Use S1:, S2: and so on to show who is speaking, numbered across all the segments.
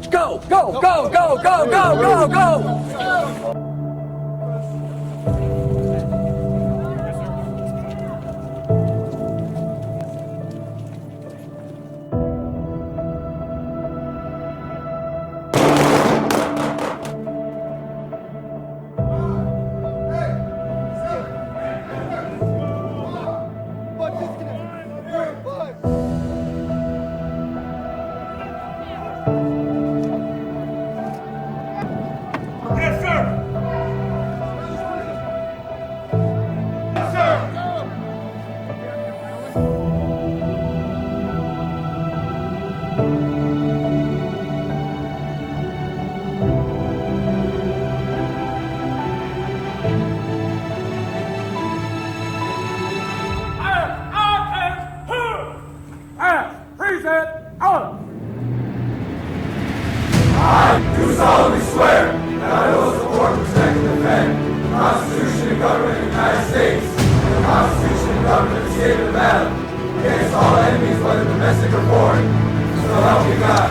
S1: March, go, go, go, go, go, go, go, go.
S2: I do solemnly swear that I will support, protect, and defend the Constitution and government of the United States and the Constitution and government of the State of Nevada against all enemies, whether domestic or foreign. So help me God.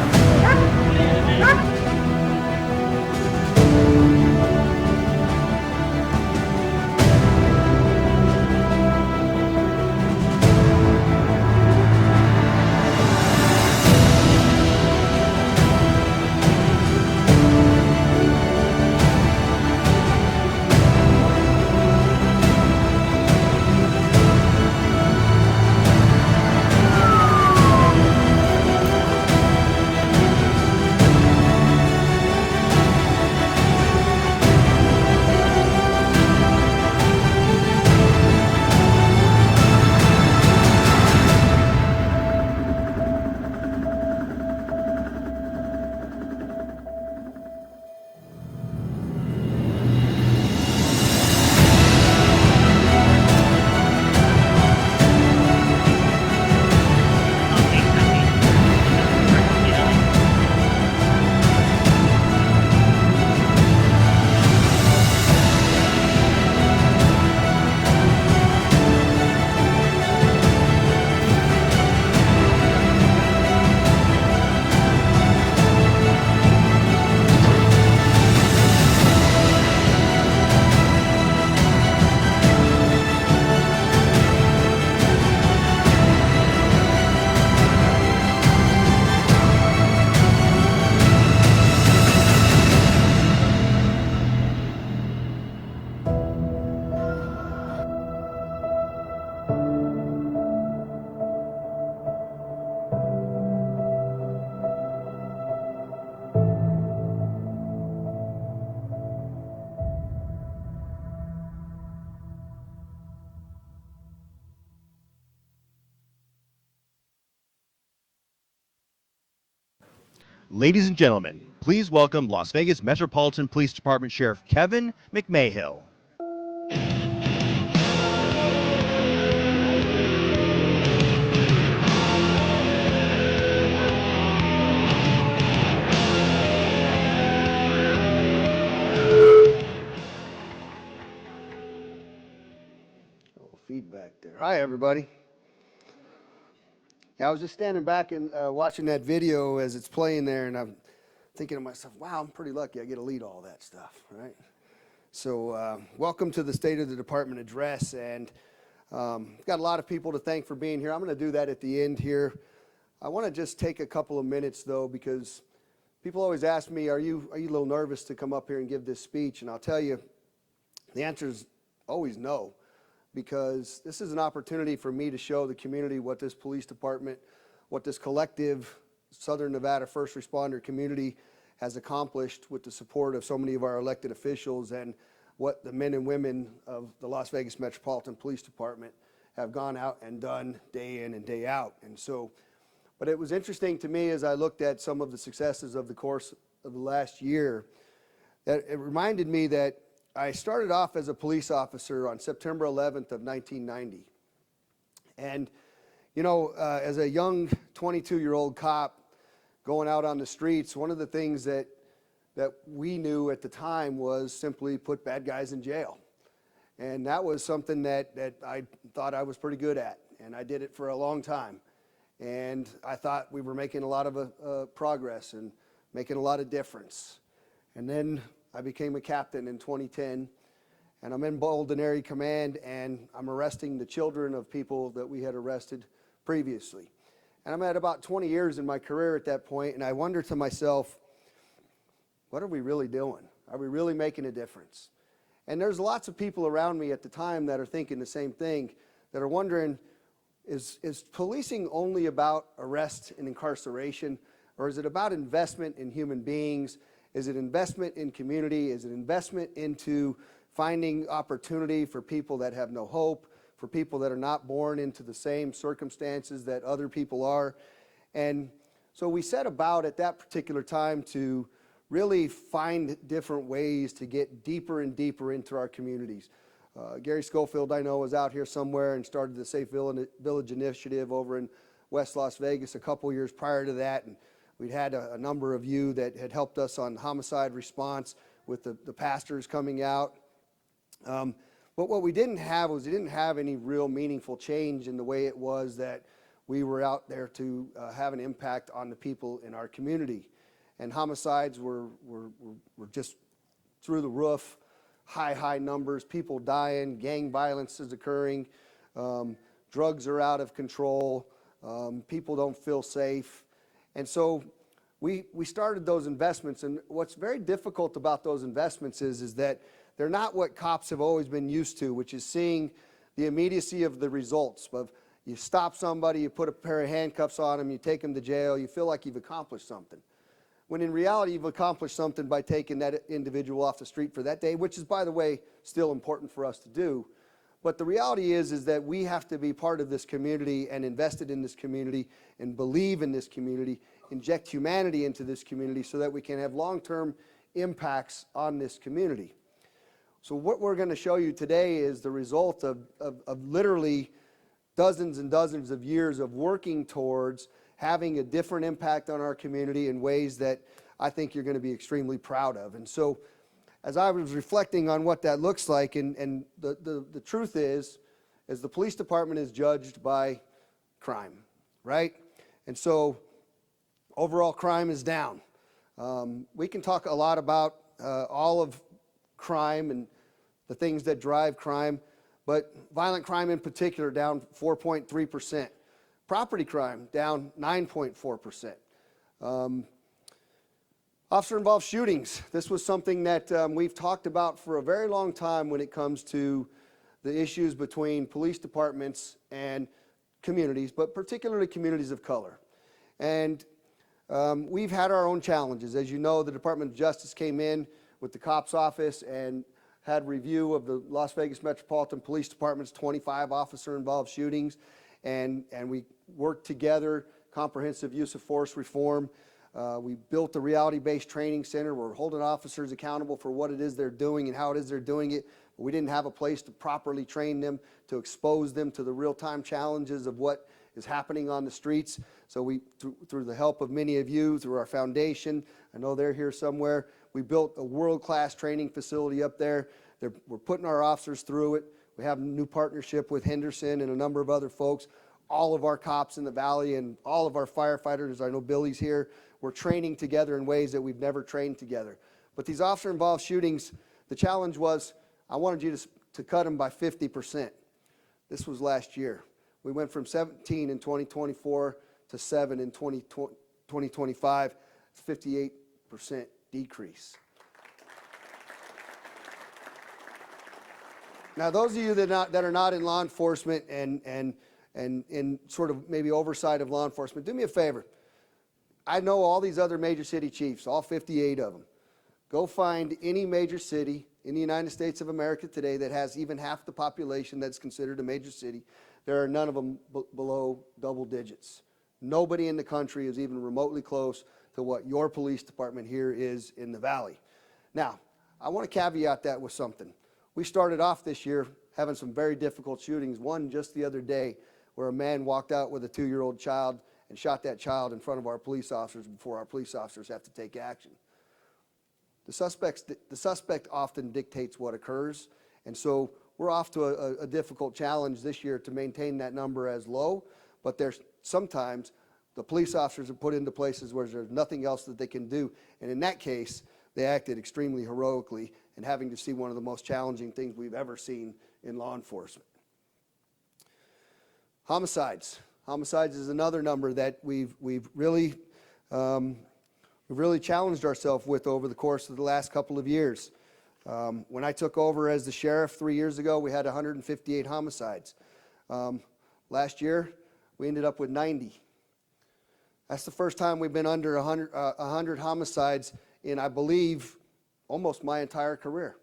S3: Ladies and gentlemen, please welcome Las Vegas Metropolitan Police Department Sheriff Kevin McMahill.
S4: Feedback there. Hi, everybody. Yeah, I was just standing back and watching that video as it's playing there, and I'm thinking to myself, wow, I'm pretty lucky I get to lead all that stuff, right? So welcome to the State of the Department address, and got a lot of people to thank for being here. I'm going to do that at the end here. I want to just take a couple of minutes, though, because people always ask me, are you a little nervous to come up here and give this speech? And I'll tell you, the answer is always no. Because this is an opportunity for me to show the community what this police department, what this collective Southern Nevada first responder community has accomplished with the support of so many of our elected officials, and what the men and women of the Las Vegas Metropolitan Police Department have gone out and done day in and day out. And so, but it was interesting to me as I looked at some of the successes of the course of the last year, that it reminded me that I started off as a police officer on September 11th of 1990. And, you know, as a young 22-year-old cop going out on the streets, one of the things that we knew at the time was simply put bad guys in jail. And that was something that I thought I was pretty good at. And I did it for a long time. And I thought we were making a lot of progress. And making a lot of difference. And then I became a captain in 2010, and I'm in Bolden Area Command, and I'm arresting the children of people that we had arrested previously. And I'm at about 20 years in my career at that point, and I wonder to myself, what are we really doing? Are we really making a difference? And there's lots of people around me at the time that are thinking the same thing, that are wondering, is policing only about arrest and incarceration, or is it about investment in human beings? Is it investment in community? Is it investment into finding opportunity for people that have no hope, for people that are not born into the same circumstances that other people are? And so we set about at that particular time to really find different ways to get deeper and deeper into our communities. Gary Schofield, I know, was out here somewhere and started the Safe Village Initiative over in West Las Vegas a couple years prior to that, and we'd had a number of you that had helped us on homicide response with the pastors coming out. But what we didn't have was we didn't have any real meaningful change in the way it was that we were out there to have an impact on the people in our community. And homicides were just through the roof, high numbers, people dying, gang violence is occurring, drugs are out of control, people don't feel safe. And so we started those investments, and what's very difficult about those investments is that they're not what cops have always been used to, which is seeing the immediacy of the results. Of you stop somebody, you put a pair of handcuffs on them, you take them to jail, you feel like you've accomplished something. When in reality, you've accomplished something by taking that individual off the street for that day, which is, by the way, still important for us to do. But the reality is that we have to be part of this community and invested in this community and believe in this community, inject humanity into this community so that we can have long-term impacts on this community. So what we're going to show you today is the result of literally dozens and dozens of years of working towards having a different impact on our community in ways that I think you're going to be extremely proud of. And so as I was reflecting on what that looks like, and the truth is the police department is judged by crime, right? And so overall crime is down. We can talk a lot about all of crime and the things that drive crime, but violent crime in particular down 4.3%. Property crime down 9.4%. Officer-involved shootings. This was something that we've talked about for a very long time when it comes to the issues between police departments and communities, but particularly communities of color. And we've had our own challenges. As you know, the Department of Justice came in with the COPS office and had review of the Las Vegas Metropolitan Police Department's 25 officer-involved shootings, and we worked together, comprehensive use of force reform. We built a reality-based training center. We're holding officers accountable for what it is they're doing and how it is they're doing it. But we didn't have a place to properly train them, to expose them to the real-time challenges of what is happening on the streets. So we, through the help of many of you, through our foundation, I know they're here somewhere, we built a world-class training facility up there. We're putting our officers through it. We have a new partnership with Henderson and a number of other folks. All of our cops in the valley and all of our firefighters, I know Billy's here, we're training together in ways that we've never trained together. But these officer-involved shootings, the challenge was, I wanted you to cut them by 50%. This was last year. We went from 17 in 2024 to 7 in 2025. It's a 58% decrease. Now, those of you that are not in law enforcement and in sort of maybe oversight of law enforcement, do me a favor. I know all these other major city chiefs, all 58 of them. Go find any major city in the United States of America today that has even half the population that's considered a major city. There are none of them below double digits. Nobody in the country is even remotely close to what your police department here is in the valley. Now, I want to caveat that with something. We started off this year having some very difficult shootings. One just the other day where a man walked out with a 2-year-old child and shot that child in front of our police officers before our police officers have to take action. The suspect often dictates what occurs, and so we're off to a difficult challenge this year to maintain that number as low, but there's sometimes the police officers are put into places where there's nothing else that they can do. And in that case, they acted extremely heroically and having to see one of the most challenging things we've ever seen in law enforcement. Homicides. Homicides is another number that we've really challenged ourselves with over the course of the last couple of years. When I took over as the sheriff 3 years ago, we had 158 homicides. Last year, we ended up with 90. That's the first time we've been under 100 homicides in, I believe, almost my entire career.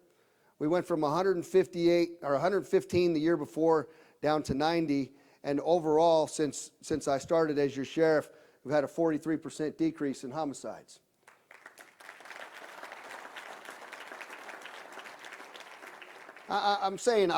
S4: We went from 158 or 115 the year before down to 90, and overall, since I started as your sheriff, we've had a 43% decrease in homicides. I'm saying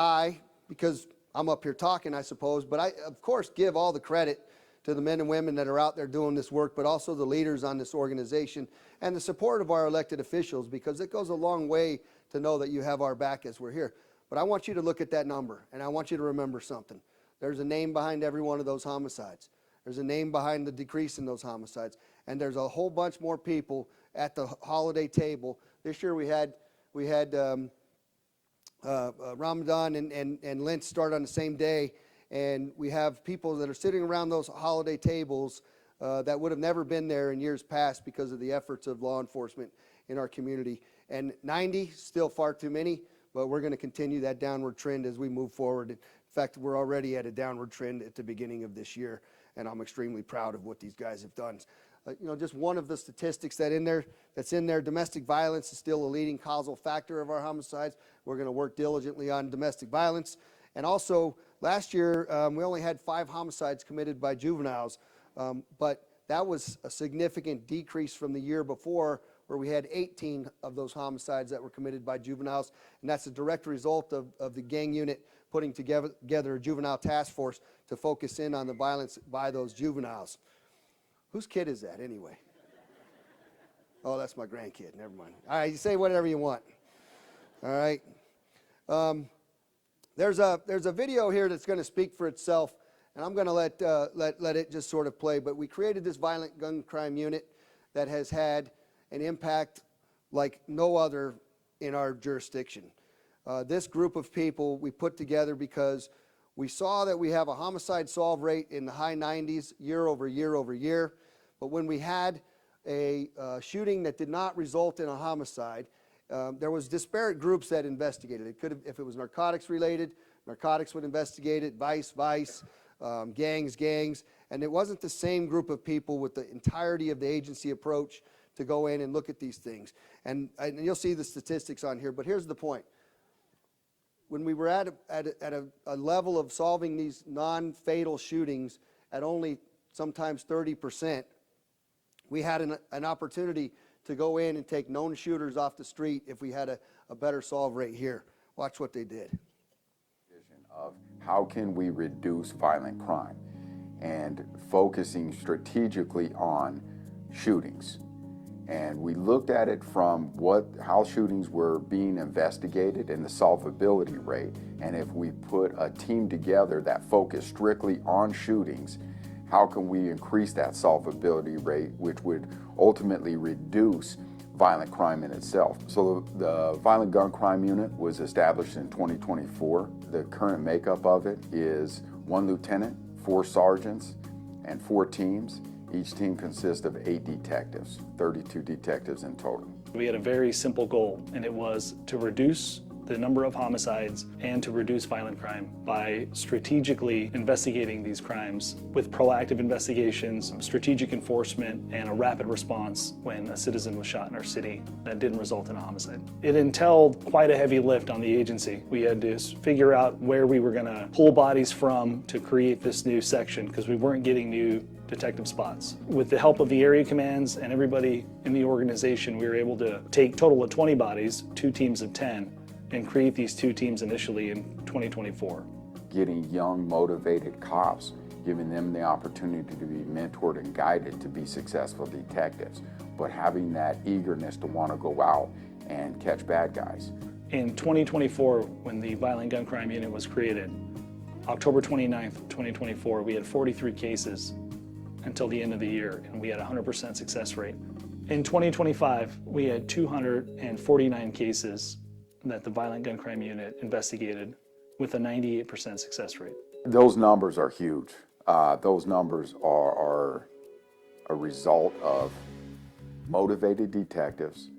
S4: because I'm up here talking, I suppose, but I, of course, give all the credit to the men and women that are out there doing this work, but also the leaders on this organization and the support of our elected officials, because it goes a long way to know that you have our back as we're here. But I want you to look at that number, and I want you to remember something. There's a name behind every one of those homicides. There's a name behind the decrease in those homicides, and there's a whole bunch more people at the holiday table. This year we had Ramadan and Lent start on the same day, and we have people that are sitting around those holiday tables that would have never been there in years past because of the efforts of law enforcement in our community. And 90, still far too many, but we're going to continue that downward trend as we move forward. In fact, we're already at a downward trend at the beginning of this year, and I'm extremely proud of what these guys have done. Just one of the statistics that's in there, domestic violence is still a leading causal factor of our homicides. We're going to work diligently on domestic violence. And also, last year, we only had 5 homicides committed by juveniles, but that was a significant decrease from the year before, where we had 18 of those homicides that were committed by juveniles, and that's a direct result of the gang unit putting together a juvenile task force to focus in on the violence by those juveniles. Whose kid is that, anyway? Oh, that's my grandkid. Never mind. All right, you say whatever you want. All right. There's a video here that's going to speak for itself, and I'm going to let it just sort of play. But we created this violent gun crime unit that has had an impact like no other in our jurisdiction. This group of people we put together because we saw that we have a homicide solve rate in the high 90s year over year over year. But when we had a shooting that did not result in a homicide, there was disparate groups that investigated. It could have, if it was narcotics related, narcotics would investigate it, vice, gangs, and it wasn't the same group of people with the entirety of the agency approach to go in and look at these things. And you'll see the statistics on here, but here's the point. When we were at a level of solving these non-fatal shootings at only sometimes 30%, we had an opportunity to go in and take known shooters off the street if we had a better solve rate here. Watch what they did.
S5: Of how can we reduce violent crime and focusing strategically on shootings. And we looked at it from how shootings were being investigated and the solvability rate. And if we put a team together that focused strictly on shootings, how can we increase that solvability rate, which would ultimately reduce violent crime in itself? So the Violent Gun Crime Unit was established in 2024. The current makeup of it is 1 lieutenant, 4 sergeants, and 4 teams. Each team consists of 8 detectives, 32 detectives in total.
S6: We had a very simple goal, and it was to reduce the number of homicides and to reduce violent crime by strategically investigating these crimes with proactive investigations, strategic enforcement, and a rapid response when a citizen was shot in our city that didn't result in a homicide. It entailed quite a heavy lift on the agency. We had to figure out where we were going to pull bodies from to create this new section because we weren't getting new detective spots. With the help of the area commands and everybody in the organization, we were able to take a total of 20 bodies, 2 teams of 10, and create these 2 teams initially in 2024.
S5: Getting young, motivated cops, giving them the opportunity to be mentored and guided to be successful detectives, but having that eagerness to want to go out and catch bad guys.
S6: In 2024, when the Violent Gun Crime Unit was created, October 29th, 2024, we had 43 cases until the end of the year, and we had a 100% success rate. In 2025, we had 249 cases that the Violent Gun Crime Unit investigated with a 98% success rate.
S5: Those numbers are huge. Those numbers are a result of motivated detectives,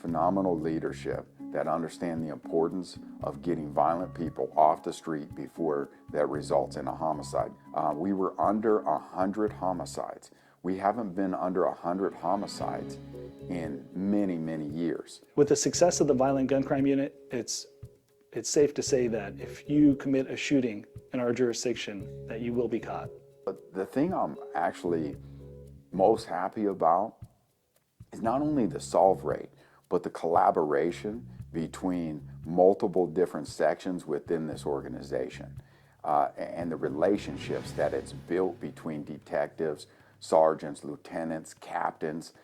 S5: phenomenal leadership that understand the importance of getting violent people off the street before that results in a homicide. We were under 100 homicides. We haven't been under 100 homicides in many, many years.
S6: With the success of the Violent Gun Crime Unit, it's safe to say that if you commit a shooting in our jurisdiction, that you will be caught.
S5: But the thing I'm actually most happy about is not only the solve rate, but the collaboration between multiple different sections within this organization and the relationships that it's built between detectives, sergeants, lieutenants, captains,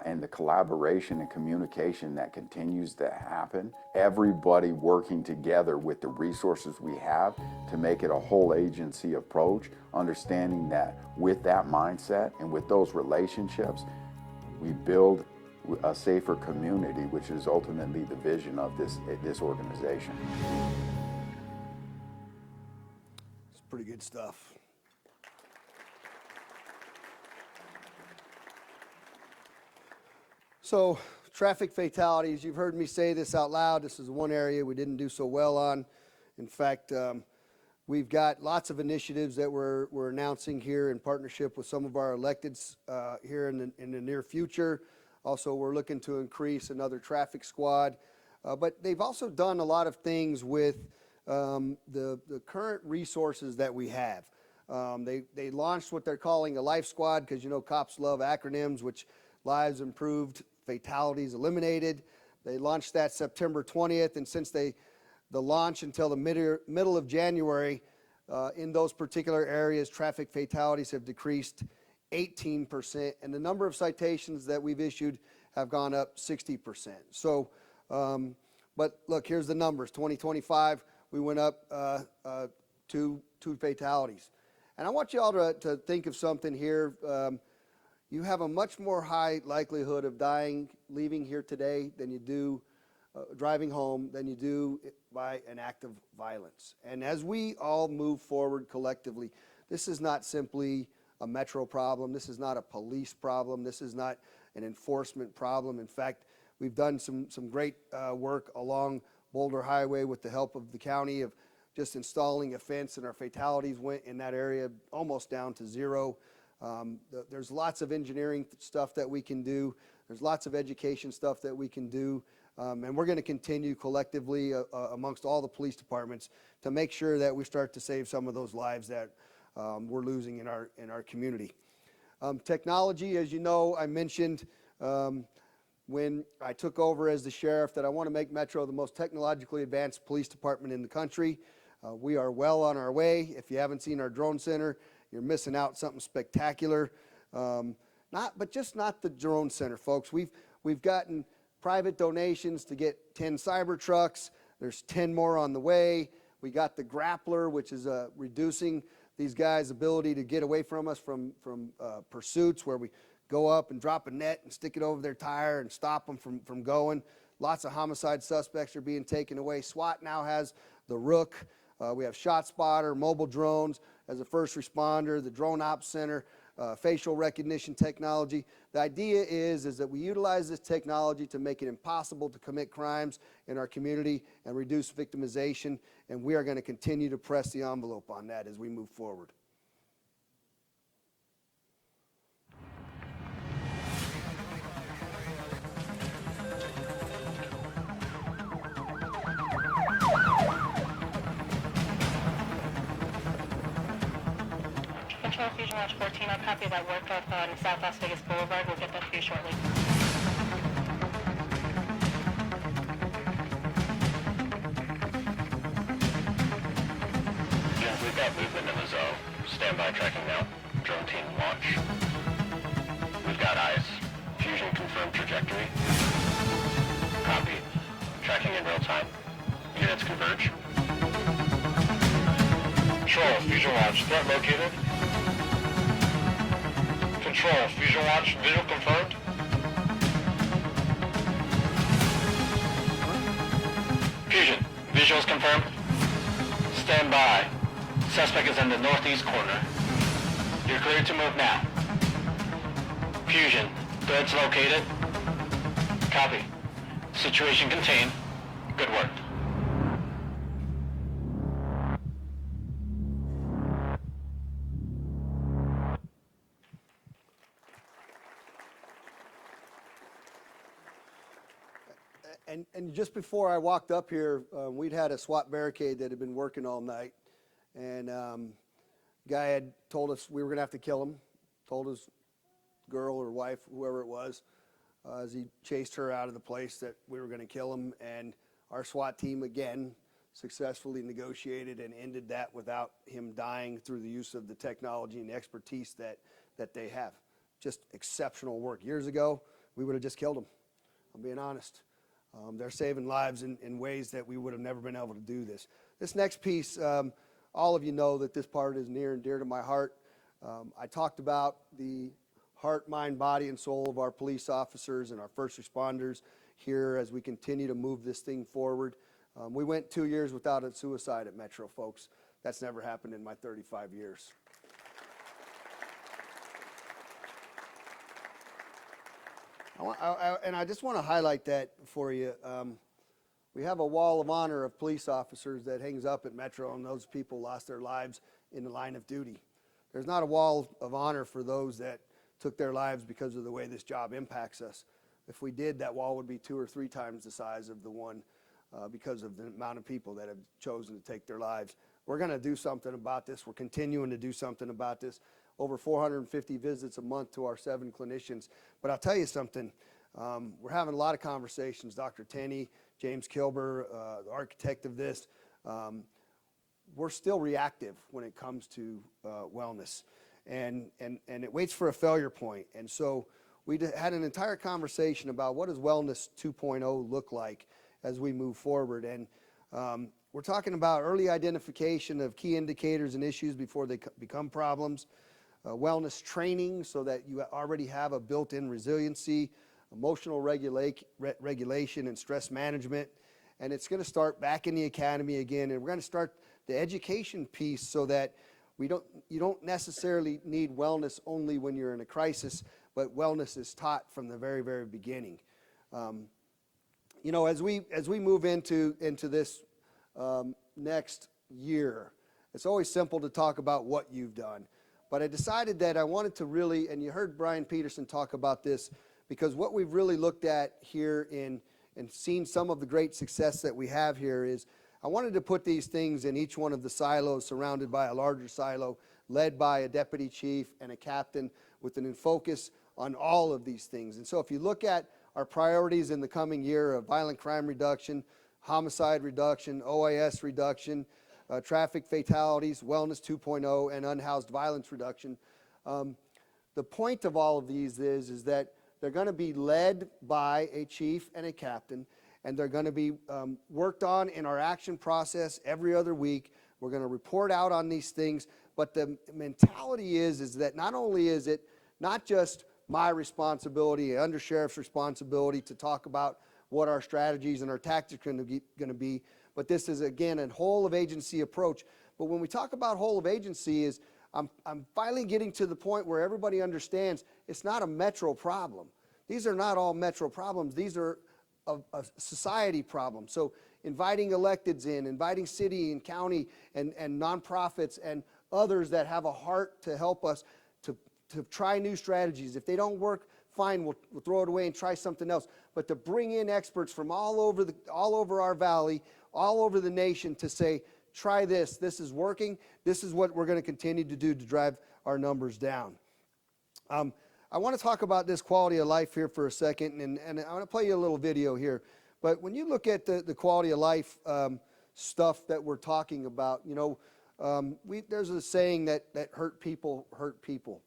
S5: and the collaboration and communication that continues to happen. Everybody working together with the resources we have to make it a whole agency approach, understanding that with that mindset and with those relationships, we build a safer community, which is ultimately the vision of this organization.
S4: It's pretty good stuff. So, traffic fatalities, you've heard me say this out loud. This is one area we didn't do so well on. In fact, we've got lots of initiatives that we're announcing here in partnership with some of our electeds here in the near future. Also, we're looking to increase another traffic squad. But they've also done a lot of things with the current resources that we have. They launched what they're calling a life squad, because you know cops love acronyms, which lives improved, fatalities eliminated. They launched that September 20th, and since the launch until the middle of January, in those particular areas, traffic fatalities have decreased 18%, and the number of citations that we've issued have gone up 60%. So, but look, here's the numbers. 2025, we went up two fatalities. And I want you all to think of something here. You have a much more high likelihood of dying leaving here today than you do driving home than you do by an act of violence. And as we all move forward collectively, this is not simply a metro problem. This is not a police problem. This is not an enforcement problem. In fact, we've done some great work along Boulder Highway with the help of the county of just installing a fence, and our fatalities went in that area almost down to zero. There's lots of engineering stuff that we can do. There's lots of education stuff that we can do. And we're going to continue collectively amongst all the police departments to make sure that we start to save some of those lives that we're losing in our community. Technology, as you know, I mentioned when I took over as the sheriff that I want to make Metro the most technologically advanced police department in the country. We are well on our way. If you haven't seen our drone center, you're missing out something spectacular. But just not the drone center, folks. We've gotten private donations to get 10 cyber trucks. There's 10 more on the way. We got the grappler, which is reducing these guys' ability to get away from us from pursuits, where we go up and drop a net and stick it over their tire and stop them from going. Lots of homicide suspects are being taken away. SWAT now has the Rook. We have ShotSpotter, mobile drones as a first responder, the Drone Ops Center, facial recognition technology. The idea is that we utilize this technology to make it impossible to commit crimes in our community and reduce victimization, and we are going to continue to press the envelope on that as we move forward.
S7: Control Fusion Watch 14, I'll copy that work up on South Las Vegas Boulevard. We'll get that to you shortly.
S8: Yeah, we've got movement in the zone. Standby tracking now. Drone team launch. We've got eyes. Fusion confirmed trajectory. Copy. Tracking in real time. Units converge. Control, Fusion Watch, threat located. Control, Fusion Watch, visual confirmed. Fusion, visuals confirmed. Stand by. Suspect is in the northeast corner. You're cleared to move now. Fusion, threats located. Copy. Situation contained. Good work.
S4: And just before I walked up here, we'd had a SWAT barricade that had been working all night. And guy had told us we were going to have to kill him, told his girl or wife, whoever it was, as he chased her out of the place, that we were going to kill him. And our SWAT team, again, successfully negotiated and ended that without him dying through the use of the technology and expertise that they have. Just exceptional work. Years ago, we would have just killed him. I'm being honest. They're saving lives in ways that we would have never been able to do this. This next piece, all of you know that this part is near and dear to my heart. I talked about the heart, mind, body, and soul of our police officers and our first responders here as we continue to move this thing forward. We went 2 years without a suicide at Metro, folks. That's never happened in my 35 years. And I just want to highlight that for you. We have a wall of honor of police officers that hangs up at Metro, and those people lost their lives in the line of duty. There's not a wall of honor for those that took their lives because of the way this job impacts us. If we did, that wall would be 2 or 3 times the size of the one because of the amount of people that have chosen to take their lives. We're going to do something about this. We're continuing to do something about this. Over 450 visits a month to our 7 clinicians. But I'll tell you something, we're having a lot of conversations. Dr. Tenney, James Kilber, the architect of this, we're still reactive when it comes to wellness. And it waits for a failure point. And so we had an entire conversation about what does Wellness 2.0 look like as we move forward. And we're talking about early identification of key indicators and issues before they become problems. Wellness training so that you already have a built-in resiliency, emotional regulation and stress management. And it's going to start back in the academy again. And we're going to start the education piece so that you don't necessarily need wellness only when you're in a crisis, but wellness is taught from the very, very beginning. You know, as we move into this next year, it's always simple to talk about what you've done. But I decided that I wanted to really, and you heard Brian Peterson talk about this, because what we've really looked at here and seen some of the great success that we have here is, I wanted to put these things in each one of the silos surrounded by a larger silo, led by a deputy chief and a captain with an focus on all of these things. And so if you look at our priorities in the coming year of violent crime reduction, homicide reduction, OIS reduction, traffic fatalities, Wellness 2.0, and unhoused violence reduction. The point of all of these is that they're going to be led by a chief and a captain, and they're going to be worked on in our action process every other week. We're going to report out on these things, but the mentality is that not only is it not just my responsibility, undersheriff's responsibility to talk about what our strategies and our tactics are going to be, but this is, again, a whole of agency approach. But when we talk about whole of agency is, I'm finally getting to the point where everybody understands it's not a Metro problem. These are not all Metro problems. These are a society problem. So inviting electeds in, inviting city and county and nonprofits and others that have a heart to help us to try new strategies. If they don't work, fine, we'll throw it away and try something else. But to bring in experts from all over our valley, all over the nation to say, try this, this is working, this is what we're going to continue to do to drive our numbers down. I want to talk about this quality of life here for a second, and I want to play you a little video here. But when you look at the quality of life stuff that we're talking about, you know, there's a saying that hurt people hurt people.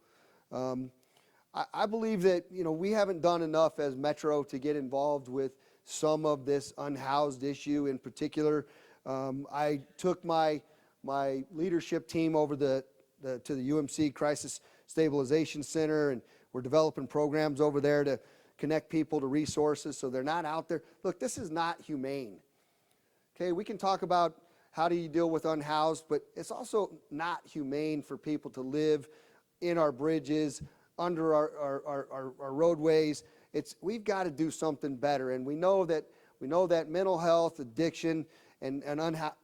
S4: I believe that, you know, we haven't done enough as Metro to get involved with some of this unhoused issue in particular. I took my leadership team over to the UMC Crisis Stabilization Center, and We're developing programs over there to connect people to resources so they're not out there. Look, this is not humane. Okay, we can talk about how do you deal with unhoused, but it's also not humane for people to live in our bridges, under our roadways. We've got to do something better, and we know that mental health, addiction, and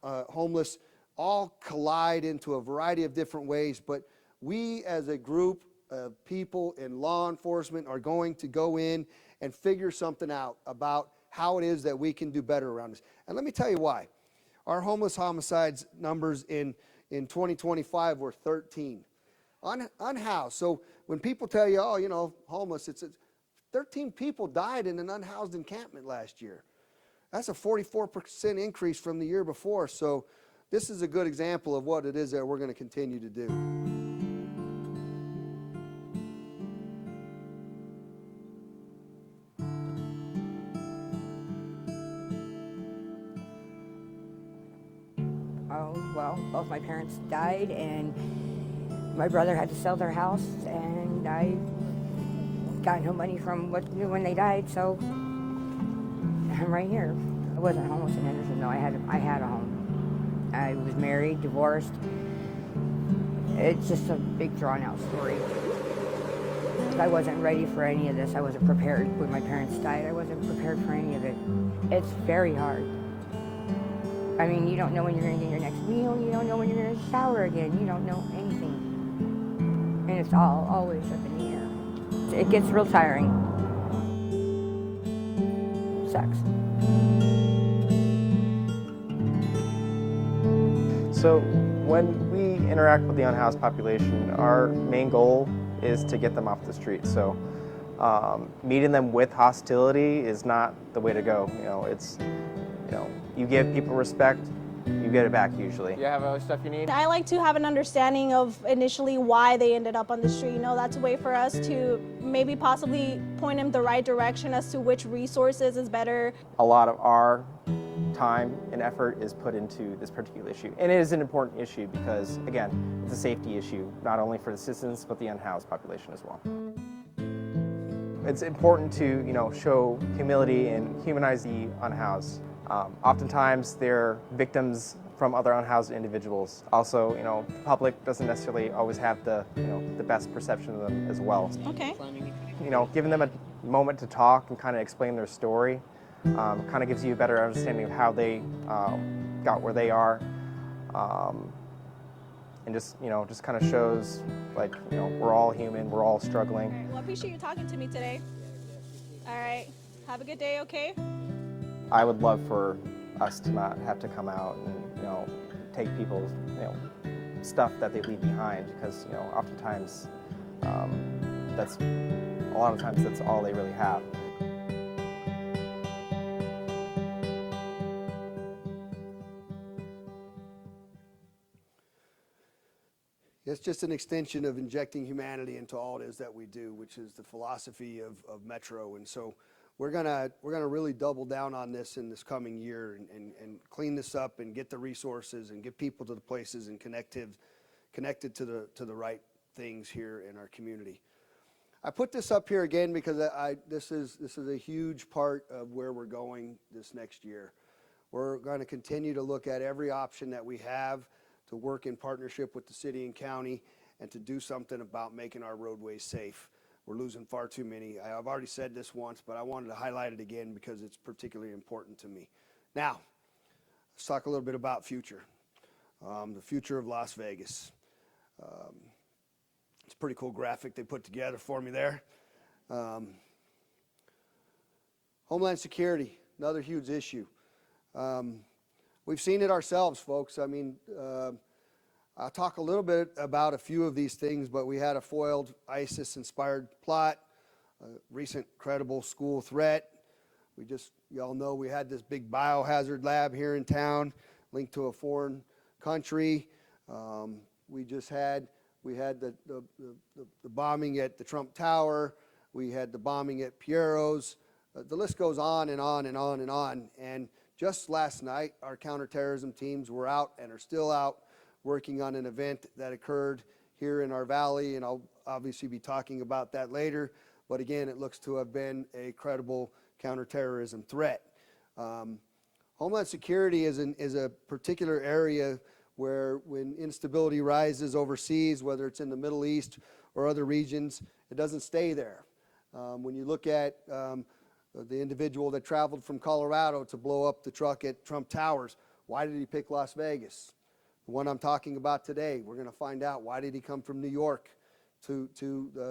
S4: homeless all collide into a variety of different ways, but we as a group of people in law enforcement are going to go in and figure something out about how it is that we can do better around this. And let me tell you why. Our homeless homicides numbers in 2025 were 13. Unhoused. So when people tell you, oh, you know, homeless, it's 13 people died in an unhoused encampment last year. That's a 44% increase from the year before. So this is a good example of what it is that we're going to continue to do.
S9: Oh, well, both my parents died, and my brother had to sell their house, and I got no money from when they died, so I'm right here. I wasn't homeless in Henderson, though. I had a home. I was married, divorced. It's just a big, drawn-out story. I wasn't ready for any of this. I wasn't prepared. When my parents died, I wasn't prepared for any of it. It's very hard. I mean, you don't know when you're going to get your next meal. You don't know when you're going to shower again. You don't know anything. And it's always up in the air. It gets real tiring. Sucks.
S10: So when we interact with the unhoused population, our main goal is to get them off the street. So meeting them with hostility is not the way to go. You give people respect, you get it back usually. You have other stuff you need?
S11: I like to have an understanding of initially why they ended up on the street. You know, that's a way for us to maybe possibly point them the right direction as to which resources is better.
S10: A lot of our time and effort is put into this particular issue. And it is an important issue because, again, it's a safety issue, not only for the citizens, but the unhoused population as well. It's important to, show humility and humanize the unhoused. Oftentimes, they're victims from other unhoused individuals. Also, the public doesn't necessarily always have the best perception of them as well.
S11: Okay.
S10: Giving them a moment to talk and kind of explain their story kind of gives you a better understanding of how they got where they are, and just kind of shows we're all human, we're all struggling.
S11: All right. Well, I appreciate you talking to me today. All right. Have a good day. Okay.
S10: I would love for us to not have to come out and take people's stuff that they leave behind, because oftentimes that's all they really have.
S4: It's just an extension of injecting humanity into all it is that we do, which is the philosophy of Metro. And so we're gonna really double down on this in this coming year and clean this up and get the resources and get people to the places and connected to the right things here in our community. I put this up here again because this is a huge part of where we're going this next year. We're going to continue to look at every option that we have to work in partnership with the city and county and to do something about making our roadways safe. We're losing far too many. I've already said this once, but I wanted to highlight it again because it's particularly important to me. Now, let's talk a little bit about future. The future of Las Vegas. It's a pretty cool graphic they put together for me there. Homeland security, another huge issue. We've seen it ourselves, folks. I mean, I'll talk a little bit about a few of these things, but we had a foiled ISIS-inspired plot, a recent credible school threat. Y'all know we had this big biohazard lab here in town linked to a foreign country. We had the bombing at the Trump Tower. We had the bombing at Piero's. The list goes on and on and on and on. And just last night, our counterterrorism teams were out and are still out working on an event that occurred here in our valley, and I'll obviously be talking about that later. But again, it looks to have been a credible counterterrorism threat. Homeland Security is a particular area where when instability rises overseas, whether it's in the Middle East or other regions, it doesn't stay there. When you look at the individual that traveled from Colorado to blow up the truck at Trump Towers, why did he pick Las Vegas? The one I'm talking about today, we're going to find out why did he come from New York to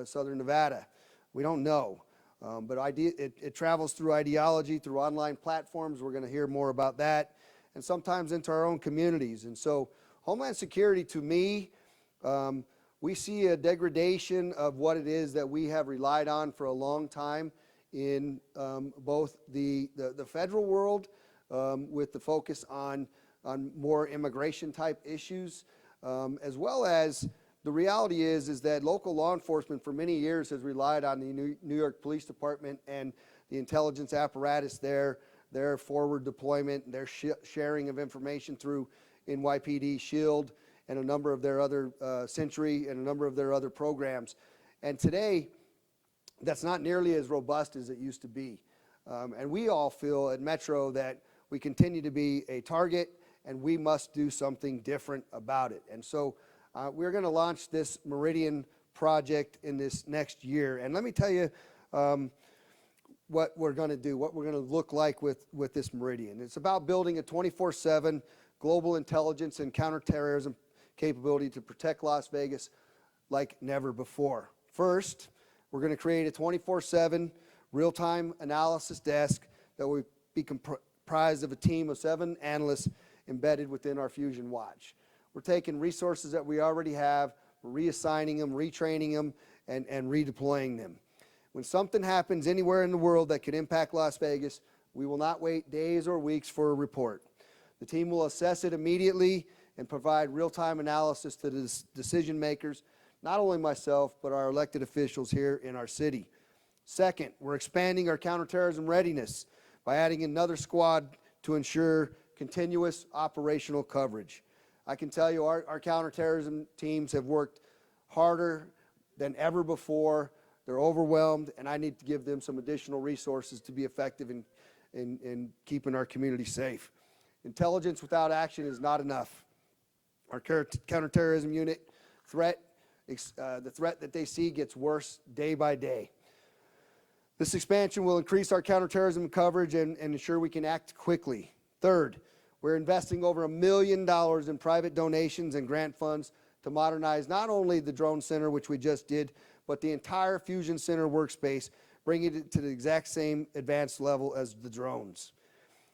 S4: Southern Nevada. We don't know. But it travels through ideology, through online platforms. We're going to hear more about that, and sometimes into our own communities. And so Homeland Security, to me, we see a degradation of what it is that we have relied on for a long time in both the federal world with the focus on more immigration type issues, as well as the reality is that local law enforcement for many years has relied on the New York Police Department and the intelligence apparatus there, their forward deployment, their sharing of information through NYPD, SHIELD, and a number of their other, Century, and a number of their other programs. And today, that's not nearly as robust as it used to be. And we all feel at Metro that we continue to be a target, and we must do something different about it. And so we're going to launch this Meridian project in this next year. And let me tell you what we're going to do, what we're going to look like with this Meridian. It's about building a 24/7 global intelligence and counterterrorism capability to protect Las Vegas like never before. First, we're going to create a 24/7 real-time analysis desk that will be comprised of a team of 7 analysts embedded within our Fusion Watch. We're taking resources that we already have, we're reassigning them, retraining them, and redeploying them. When something happens anywhere in the world that could impact Las Vegas, we will not wait days or weeks for a report. The team will assess it immediately and provide real-time analysis to the decision makers, not only myself, but our elected officials here in our city. Second, we're expanding our counterterrorism readiness by adding another squad to ensure continuous operational coverage. I can tell you our counterterrorism teams have worked harder than ever before. They're overwhelmed, and I need to give them some additional resources to be effective in keeping our community safe. Intelligence without action is not enough. Our counterterrorism unit the threat that they see gets worse day by day. This expansion will increase our counterterrorism coverage and ensure we can act quickly. Third, we're investing over $1 million in private donations and grant funds to modernize not only the drone center, which we just did, but the entire Fusion Center workspace, bringing it to the exact same advanced level as the drones.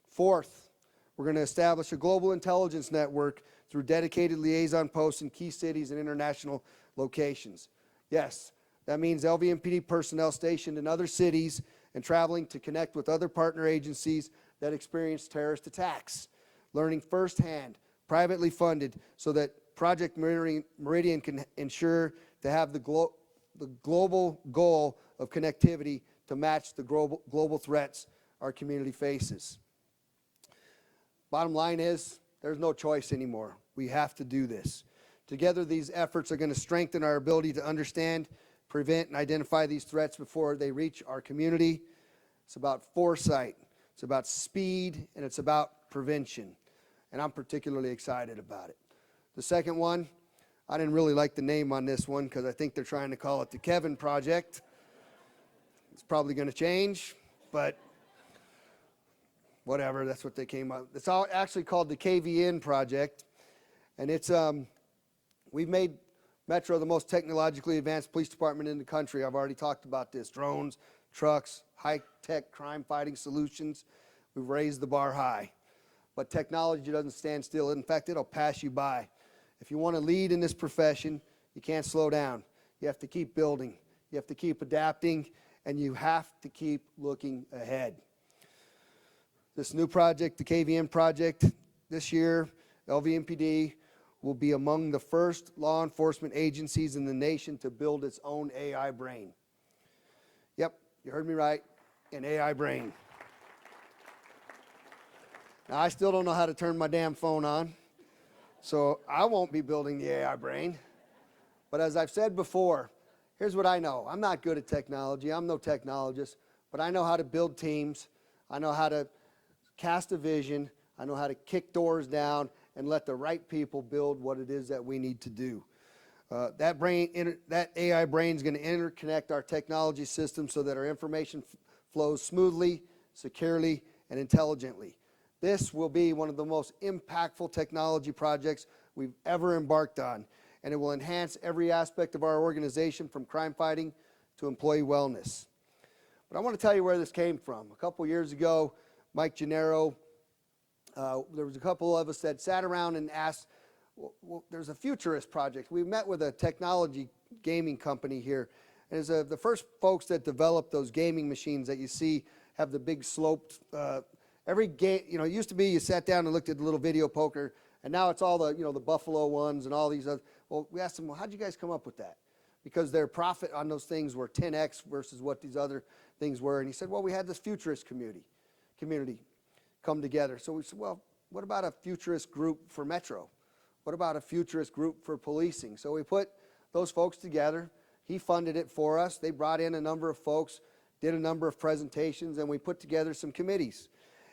S4: Fourth, we're going to establish a global intelligence network through dedicated liaison posts in key cities and international locations. Yes, that means LVMPD personnel stationed in other cities and traveling to connect with other partner agencies that experience terrorist attacks, learning firsthand, privately funded, so that Project Meridian can ensure to have the global goal of connectivity to match the global threats our community faces. Bottom line is, there's no choice anymore. We have to do this. Together, these efforts are going to strengthen our ability to understand, prevent, and identify these threats before they reach our community. It's about foresight, it's about speed, and it's about prevention. And I'm particularly excited about it. The second one, I didn't really like the name on this one because I think they're trying to call it the Kevin Project. It's probably going to change, but whatever, that's what they came up. It's all actually called the KVN Project, and it's we've made Metro the most technologically advanced police department in the country. I've already talked about this. Drones, trucks, high-tech crime-fighting solutions. We've raised the bar high. But technology doesn't stand still. In fact, it'll pass you by. If you want to lead in this profession, you can't slow down. You have to keep building. You have to keep adapting, and you have to keep looking ahead. This new project, the KVM project, this year, LVMPD will be among the first law enforcement agencies in the nation to build its own AI brain. Yep, you heard me right, an AI brain. Now, I still don't know how to turn my damn phone on, so I won't be building the AI brain, But as I've said before, here's what I know. I'm not good at technology. I'm no technologist, but I know how to build teams. I know how to cast a vision. I know how to kick doors down and let the right people build what it is that we need to do. That AI brain is going to interconnect our technology system so that our information flows smoothly, securely, and intelligently. This will be one of the most impactful technology projects we've ever embarked on, and it will enhance every aspect of our organization from crime fighting to employee wellness. But I want to tell you where this came from. A couple years ago, Mike Gennaro, there was a couple of us that sat around and asked, well, there's a futurist project. We met with a technology gaming company here, and it's the first folks that developed those gaming machines that you see have the big sloped, every game, it used to be you sat down and looked at the little video poker, and now it's all the, the Buffalo ones and all these other. Well, we asked them, well, how'd you guys come up with that? Because their profit on those things were 10x versus what these other things were. And he said, well, we had this futurist community come together. So we said, well, what about a futurist group for Metro? What about a futurist group for policing? So we put those folks together. He funded it for us. They brought in a number of folks, did a number of presentations, and we put together some committees.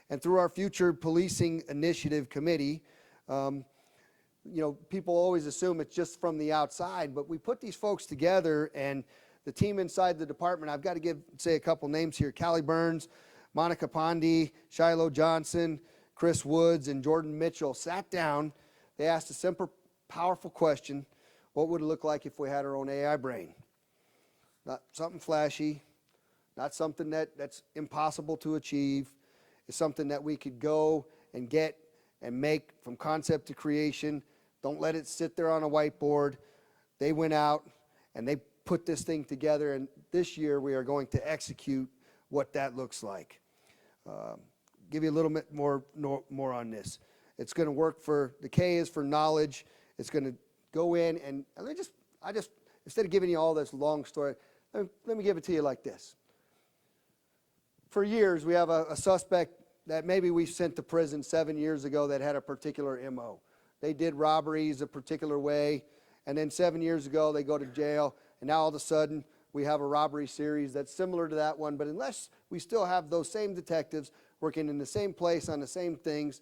S4: And through our Future Policing Initiative Committee, people always assume it's just from the outside, but we put these folks together, and the team inside the department, I've got to say a couple names here: Callie Burns, Monica Pondy, Shiloh Johnson, Chris Woods, and Jordan Mitchell sat down. They asked a simple, powerful question: what would it look like if we had our own AI brain? Not something flashy, not something that's impossible to achieve. It's something that we could go and get and make from concept to creation. Don't let it sit there on a whiteboard. They went out and they put this thing together, and this year we are going to execute what that looks like. Give you a little bit more on this. It's going to work for, the K is for knowledge. It's going to go in and I just instead of giving you all this long story, let me give it to you like this. For years, we have a suspect that maybe we sent to prison 7 years ago that had a particular MO. They did robberies a particular way, and then 7 years ago they go to jail, and now all of a sudden we have a robbery series that's similar to that one, but unless we still have those same detectives working in the same place on the same things,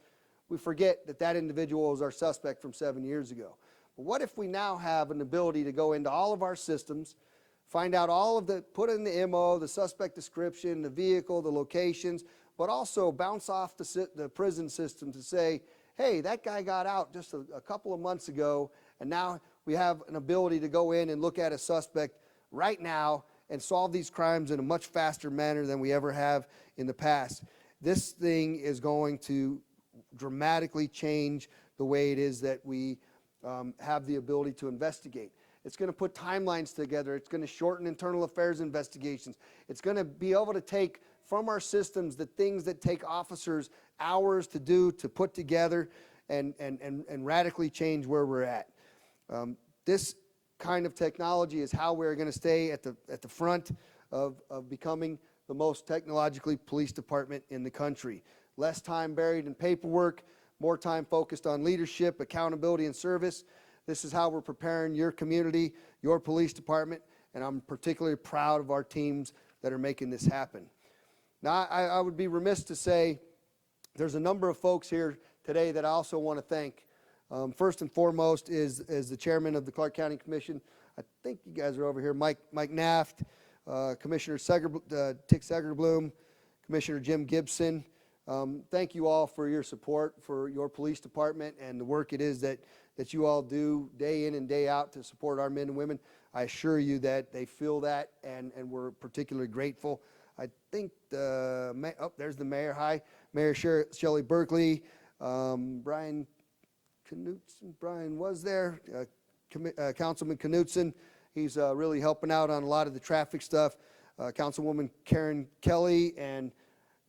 S4: we forget that that individual was our suspect from 7 years ago. But what if we now have an ability to go into all of our systems, find out put in the MO, the suspect description, the vehicle, the locations, but also bounce off the prison system to say, hey, that guy got out just a couple of months ago, and now we have an ability to go in and look at a suspect right now and solve these crimes in a much faster manner than we ever have in the past. This thing is going to dramatically change the way it is that we have the ability to investigate. It's going to put timelines together. It's going to shorten internal affairs investigations. It's going to be able to take from our systems the things that take officers hours to do, to put together, and radically change where we're at. This kind of technology is how we're going to stay at the front of becoming the most technologically police department in the country. Less time buried in paperwork, more time focused on leadership, accountability, and service. This is how we're preparing your community, your police department, and I'm particularly proud of our teams that are making this happen. Now, I would be remiss to say there's a number of folks here today that I also want to thank. First and foremost is the chairman of the Clark County Commission. I think you guys are over here. Mike Naft, Commissioner Tick Segerbloom, Commissioner Jim Gibson. Thank you all for your support for your police department and the work it is that you all do day in and day out to support our men and women. I assure you that they feel that, and we're particularly grateful. I think there's the mayor. Hi, Mayor Shelley Berkeley, Brian Knutson. Brian was there. Councilman Knutson. He's really helping out on a lot of the traffic stuff. Councilwoman Karen Kelly and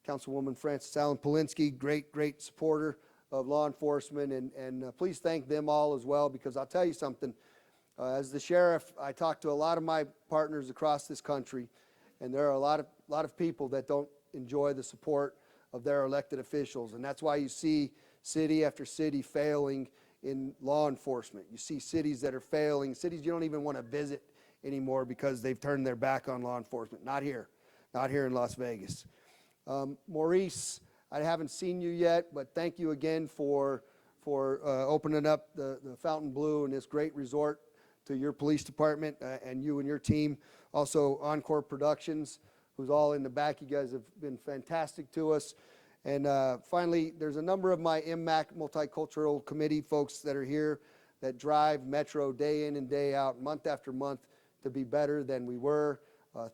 S4: Councilwoman Frances Allen Polinsky, great supporter of law enforcement, and please thank them all as well, because I'll tell you something. As the sheriff, I talk to a lot of my partners across this country, and there are a lot of people that don't enjoy the support of their elected officials, and that's why you see city after city failing in law enforcement. You see cities that are failing, cities you don't even want to visit anymore because they've turned their back on law enforcement. Not here in Las Vegas. Maurice, I haven't seen you yet, but thank you again for opening up the Fontainebleau and this great resort to your police department and you and your team. Also Encore Productions, who's all in the back. You guys have been fantastic to us. And finally, there's a number of my MMAC Multicultural Committee folks that are here that drive Metro day in and day out, month after month, to be better than we were.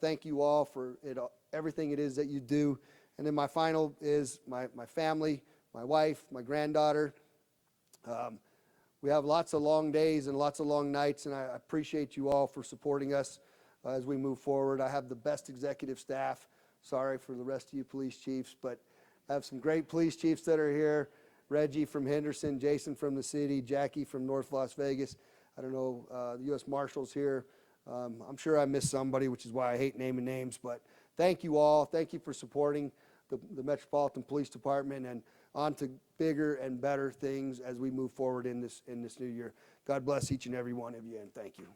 S4: Thank you all for everything it is that you do. And then my final is my family, my wife, my granddaughter. We have lots of long days and lots of long nights, and I appreciate you all for supporting us as we move forward. I have the best executive staff. Sorry for the rest of you police chiefs, but I have some great police chiefs that are here. Reggie from Henderson, Jason from the city, Jackie from North Las Vegas. I don't know, the U.S. Marshals here. I'm sure I missed somebody, which is why I hate naming names, but thank you all. Thank you for supporting the Metropolitan Police Department, and on to bigger and better things as we move forward in this new year. God bless each and every one of you, and thank you.